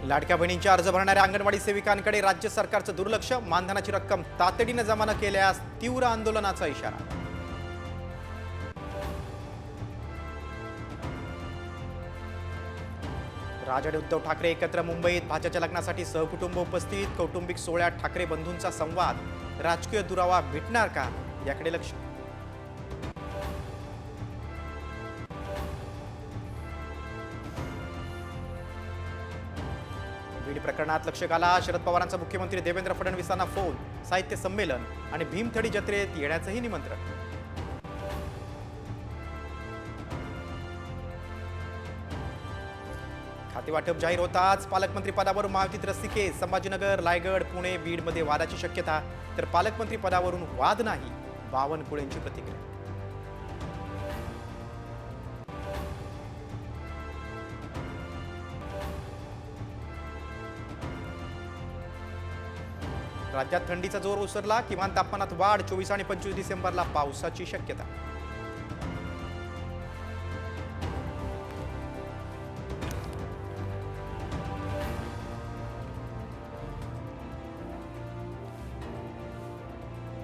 लाडक्या बहिणींचे अर्ज भरणाऱ्या अंगणवाडी सेविकांकडे राज्य सरकारचं दुर्लक्ष, मानधनाची रक्कम तातडीने जमा न केल्यास तीव्र आंदोलनाचा इशारा. राज आणि उद्धव ठाकरे एकत्र मुंबईत, भाच्याच्या लग्नासाठी सहकुटुंब उपस्थित. कौटुंबिक सोहळ्यात ठाकरे बंधूंचा संवाद. राजकीय दुरावा मिटणार का याकडे लक्ष. बीड प्रकरणात लक्ष घाला. शरद पवारांचा मुख्यमंत्री देवेंद्र फडणवीसांना फोन. साहित्य संमेलन आणि भीमथडी जत्रेत येण्याचंही निमंत्रण. खातेवाटप जाहीर होताच पालकमंत्री पदावरून महायुतीत रस्सीखेच. संभाजीनगर, रायगड, पुणे, बीडमध्ये वादाची शक्यता, तर पालकमंत्री पदावरून वाद नाही, बावनकुळेंची प्रतिक्रिया. राज्यात थंडीचा जोर ओसरला. किमान तापमानात वाढ. 24 आणि 25 डिसेंबरला पावसाची शक्यता.